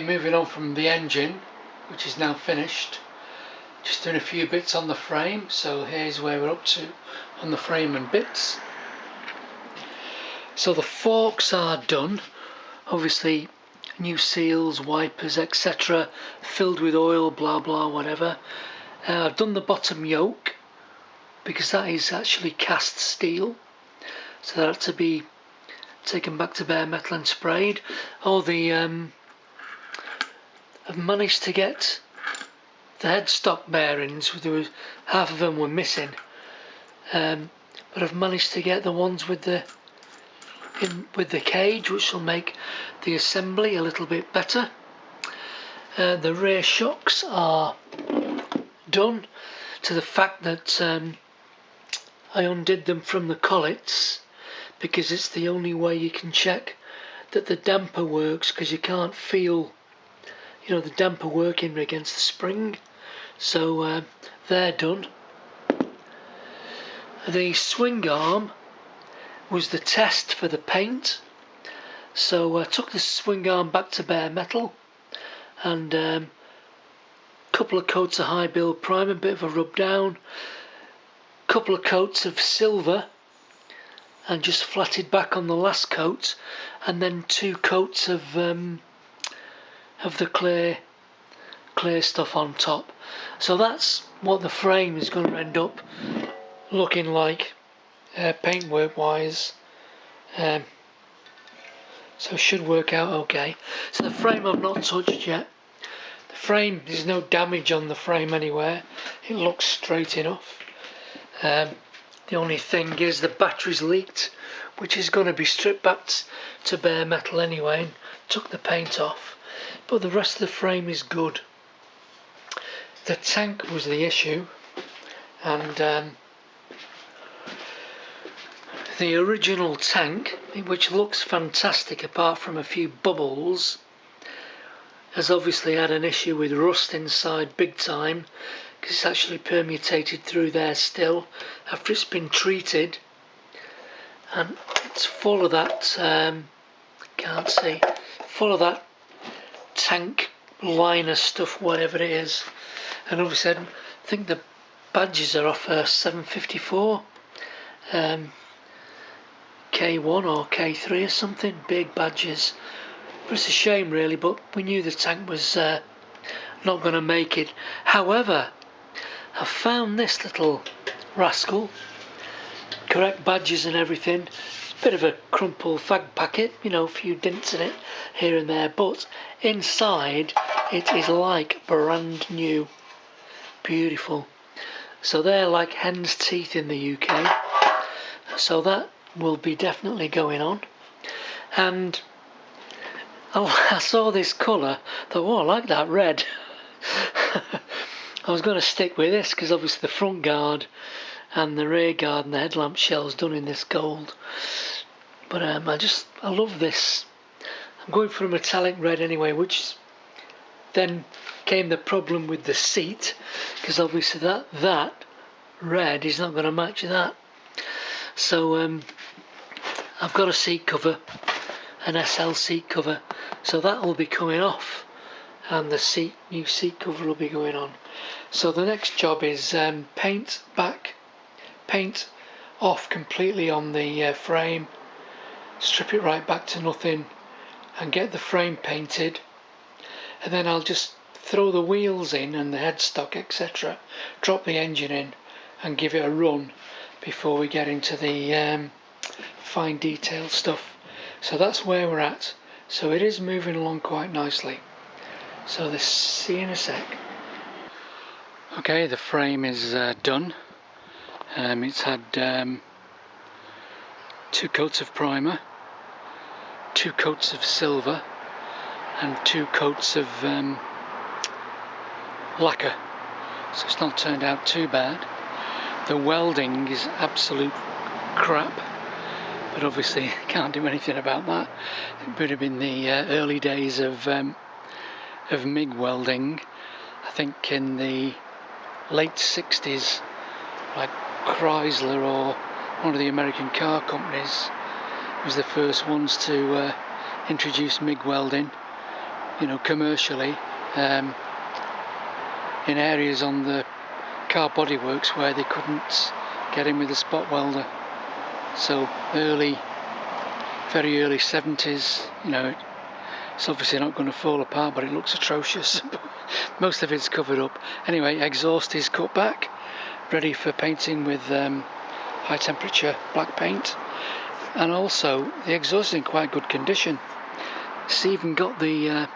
Okay, moving on from the engine, which is now finished. Just doing a few bits on the frame, so here's where we're up to on the frame and bits. So the forks are done, obviously new seals, wipers, etc, filled with oil, blah blah whatever. I've done the bottom yoke because that is actually cast steel, so that had to be taken back to bare metal and sprayed. I've managed to get the headstock bearings. There was half of them were missing, but I've managed to get the ones with the cage, which will make the assembly a little bit better. The rear shocks are done, to the fact that I undid them from the collets because it's the only way you can check that the damper works, because you can't feel, you know, the damper working against the spring. So they're done. The swing arm was the test for the paint, so I took the swing arm back to bare metal and a couple of coats of high build primer, a bit of a rub down, couple of coats of silver, and just flatted back on the last coat, and then 2 coats of the clear stuff on top. So that's what the frame is going to end up looking like, paintwork wise. So it should work out okay. So the frame I've not touched yet. The frame, there's no damage on the frame anywhere. It looks straight enough. The only thing is the battery's leaked, which is going to be stripped back to bare metal anyway, and took the paint off. But the rest of the frame is good. The tank was the issue, and the original tank, which looks fantastic apart from a few bubbles, has obviously had an issue with rust inside big time, because it's actually permutated through there still after it's been treated, and it's full of that full of that tank liner stuff, whatever it is. And obviously I think the badges are off a 754 K1 or K3 or something, big badges. But it's a shame really, but we knew the tank was not going to make it. However, I found this little rascal, correct badges and everything, bit of a crumpled fag packet, you know, a few dents in it here and there, but inside it is like brand new. Beautiful. So they're like hen's teeth in the UK, so that will be definitely going on. And I saw this colour, thought, oh, I like that red. I was going to stick with this because obviously the front guard and the rear guard and the headlamp shell's done in this gold. But I love this. I'm going for a metallic red anyway, which then came the problem with the seat, because obviously that red is not going to match that. So I've got a seat cover, an SL seat cover, so that will be coming off, and the new seat cover will be going on. So the next job is paint off completely on the frame, strip it right back to nothing, and get the frame painted, and then I'll just throw the wheels in and the headstock, etc., drop the engine in and give it a run before we get into the fine detail stuff. So that's where we're at. So it is moving along quite nicely. So see you in a sec. Okay, the frame is done. It's had 2 coats of primer, 2 coats of silver, and 2 coats of lacquer. So it's not turned out too bad. The welding is absolute crap, but obviously can't do anything about that. It would have been the early days of MIG welding. I think in the late 60s, like Chrysler or one of the American car companies was the first ones to introduce MIG welding, commercially, in areas on the car bodyworks where they couldn't get in with a spot welder. So very early 70s, it's obviously not going to fall apart, but it looks atrocious. Most of it's covered up. Anyway, exhaust is cut back, ready for painting with high temperature black paint. And also the exhaust is in quite good condition. It's even got the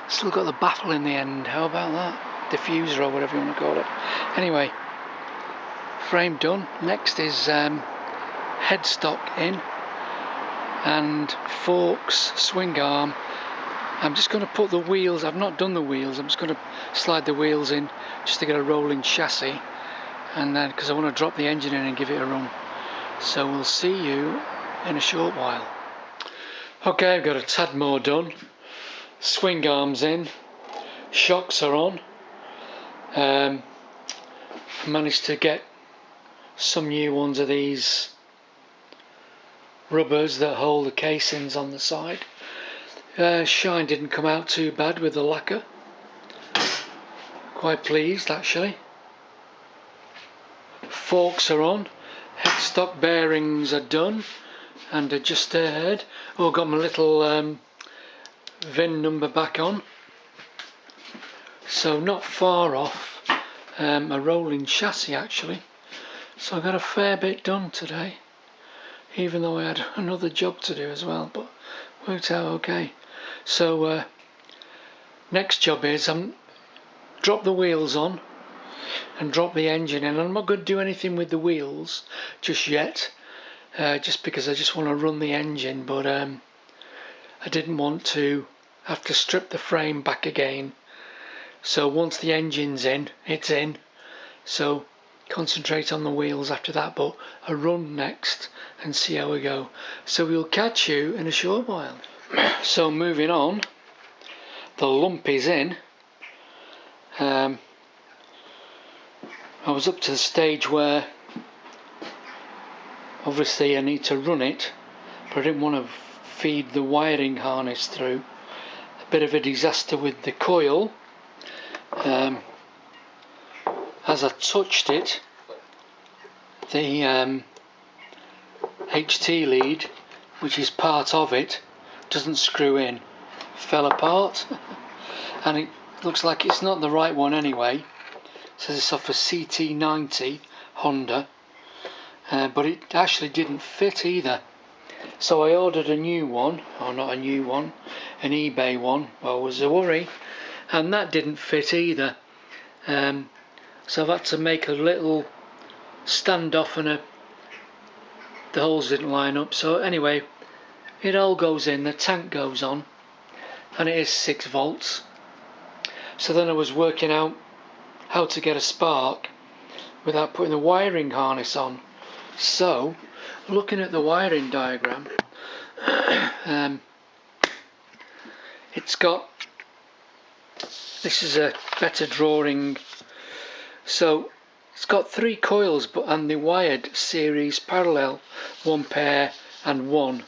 still got the baffle in the end. How about that? Diffuser or whatever you want to call it. Anyway, frame done. Next is headstock in and forks, swing arm. I'm just going to put the wheels. I've not done the wheels. I'm just going to slide the wheels in just to get a rolling chassis, and then because I want to drop the engine in and give it a run. So we'll see you in a short while. Okay, I've got a tad more done. Swing arms in, shocks are on. I managed to get some new ones of these rubbers that hold the casings on the side. Shine didn't come out too bad with the lacquer. Quite pleased actually. Forks are on. Headstock bearings are done and adjuster head. Oh, got my little VIN number back on. So not far off a rolling chassis actually. So I got a fair bit done today, even though I had another job to do as well, but worked out okay. So next job is drop the wheels on and drop the engine in. I'm not going to do anything with the wheels just yet, just because I just want to run the engine, but I didn't want to have to strip the frame back again. So once the engine's in, it's in. So concentrate on the wheels after that, but a run next and see how we go. So we'll catch you in a short while. So moving on, the lump is in. I was up to the stage where obviously I need to run it, but I didn't want to feed the wiring harness through. A bit of a disaster with the coil. As I touched it, the HT lead, which is part of it, doesn't screw in, fell apart. And it looks like it's not the right one anyway. It says it's off a CT90 Honda, but it actually didn't fit either. So I ordered a new one, or not a new one, an eBay one. Well, it was a worry, and that didn't fit either. So I've had to make a little standoff, and the holes didn't line up. So anyway, it all goes in, the tank goes on, and it is 6 volts. So then I was working out how to get a spark without putting the wiring harness on. So looking at the wiring diagram, it's got, this is a better drawing. So it's got 3 coils, and they're wired series parallel, 1 pair and 1.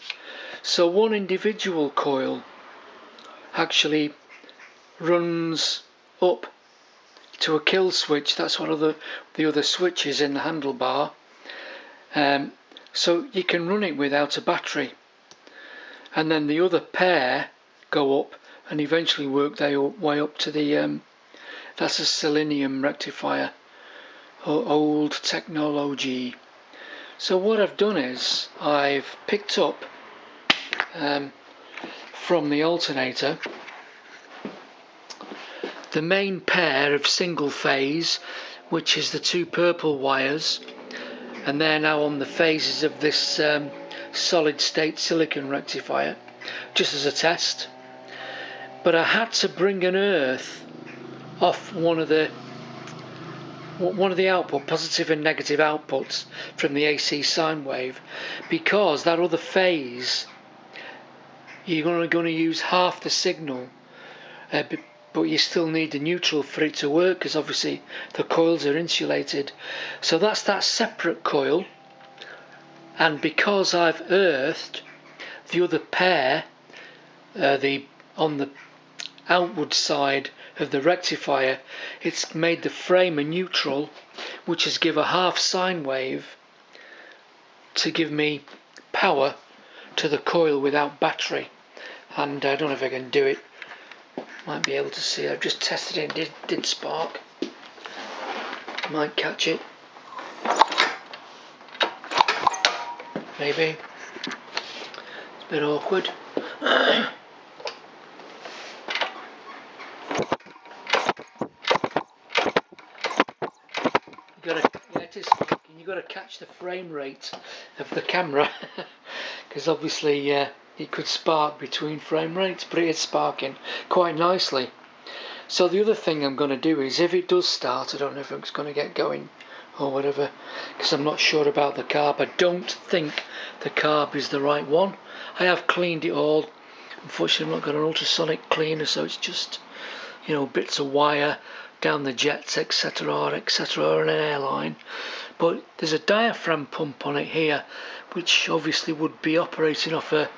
So one individual coil actually runs up to a kill switch. That's one of the other switches in the handlebar. So you can run it without a battery, and then the other pair go up and eventually work their way up to the that's a selenium rectifier, old technology. So what I've done is I've picked up from the alternator the main pair of single phase, which is the 2 purple wires, and they're now on the phases of this solid state silicon rectifier, just as a test. But I had to bring an earth off one of the output, positive and negative outputs from the AC sine wave, because that other phase, you're only going to use half the signal, but you still need the neutral for it to work, because obviously the coils are insulated. So that's that separate coil, and because I've earthed the other pair on the outward side of the rectifier, it's made the frame a neutral, which has given a half sine wave to give me power to the coil without battery. And I don't know if I can do it. Might be able to see. I've just tested it. It did spark. Might catch it. Maybe. It's a bit awkward. You've got to catch the frame rate of the camera, because obviously it could spark between frame rates, but it is sparking quite nicely. So the other thing I'm going to do is, if it does start, I don't know if it's going to get going or whatever, because I'm not sure about the carb. I don't think the carb is the right one. I have cleaned it all. Unfortunately, I've not got an ultrasonic cleaner, so it's just, you know, bits of wire down the jets, etc., etc., and an airline. But there's a diaphragm pump on it here, which obviously would be operating off a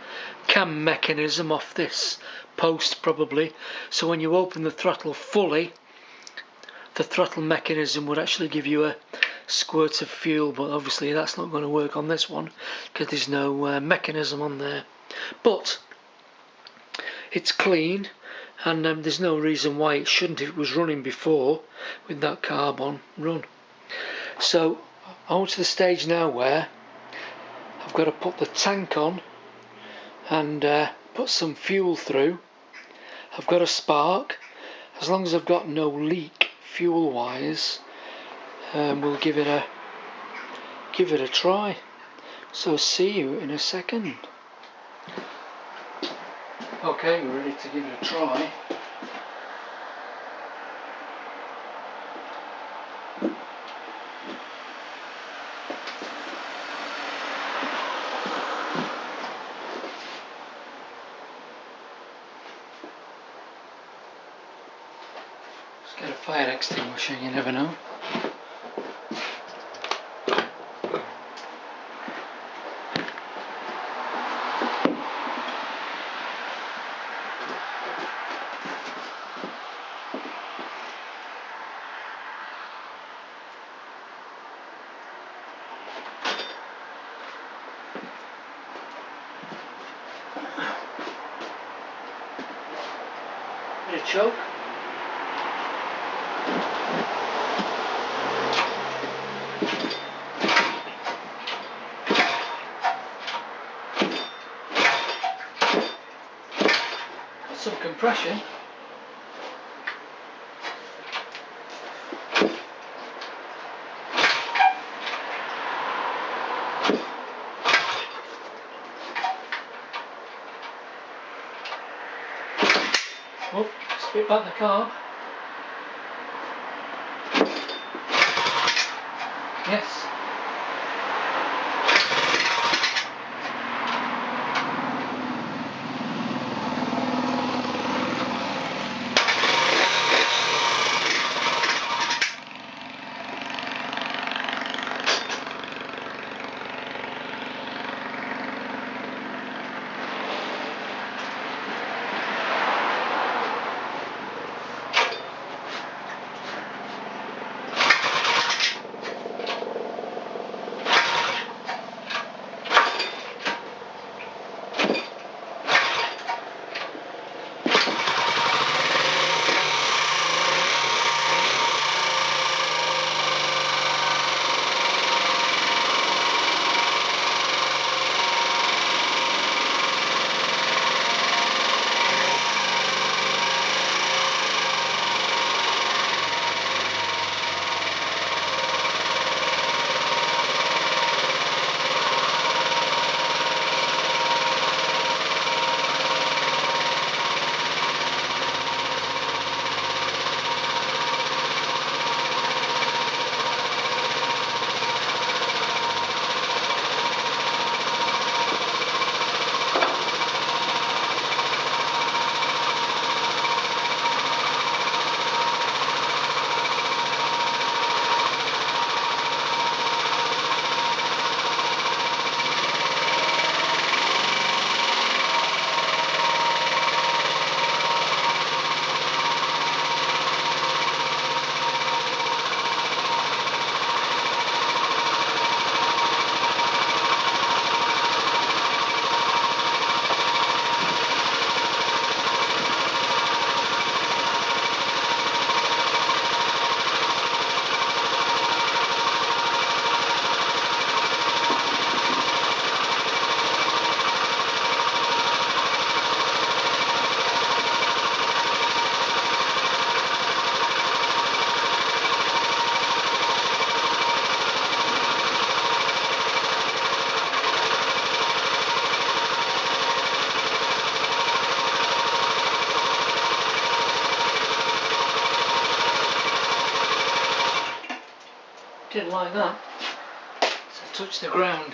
cam mechanism off this post probably. So when you open the throttle fully, the throttle mechanism would actually give you a squirt of fuel, but obviously that's not going to work on this one because there's no mechanism on there. But it's clean, and there's no reason why it shouldn't if it was running before with that carb on run. So on to the stage now where I've got to put the tank on and put some fuel through. I've got a spark. As long as I've got no leak fuel wise, we'll give it a try. So see you in a second. Okay, we're ready to give it a try. Let's get a fire extinguisher, you never know. Bit of choke. Some compression. Oh, spit back the carb. Yes. like that. So touch the ground.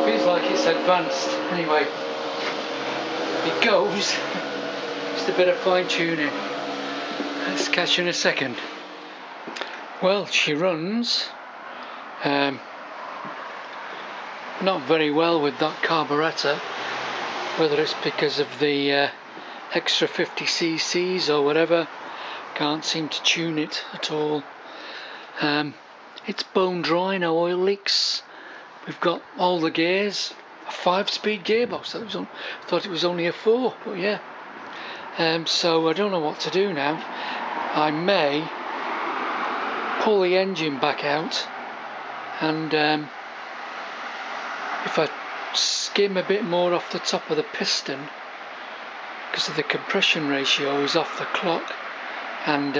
Feels like it's advanced. Anyway, it goes. Just a bit of fine tuning. Let's catch you in a second. Well, she runs not very well with that carburettor, whether it's because of the extra 50 cc's or whatever. Can't seem to tune it at all. It's bone dry, no oil leaks. We've got all the gears, a 5-speed gearbox. Thought it was only a 4, but yeah. So I don't know what to do now. I may pull the engine back out, and if I skim a bit more off the top of the piston, because of the compression ratio is off the clock, and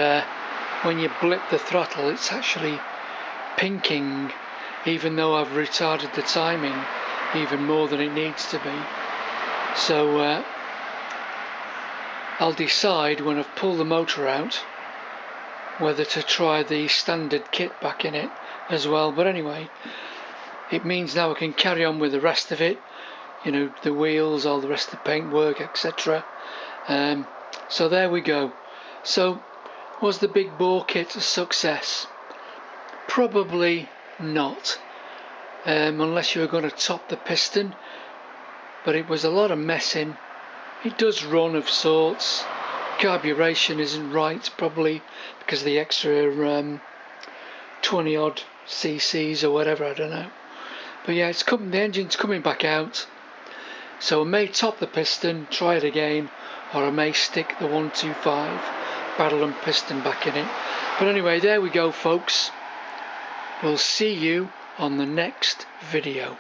when you blip the throttle it's actually pinking, even though I've retarded the timing even more than it needs to be. So I'll decide when I've pulled the motor out whether to try the standard kit back in it as well. But anyway, it means now I can carry on with the rest of it, you know, the wheels, all the rest of the paintwork, etc. So there we go. So was the big bore kit a success? Probably not, unless you were going to top the piston, but it was a lot of messing. It does run of sorts. Carburation isn't right, probably because of the extra 20 odd cc's or whatever, I don't know. But yeah, the engine's coming back out, so I may top the piston, try it again, or I may stick the 125 barrel and piston back in it. But anyway, there we go, folks. We'll see you on the next video.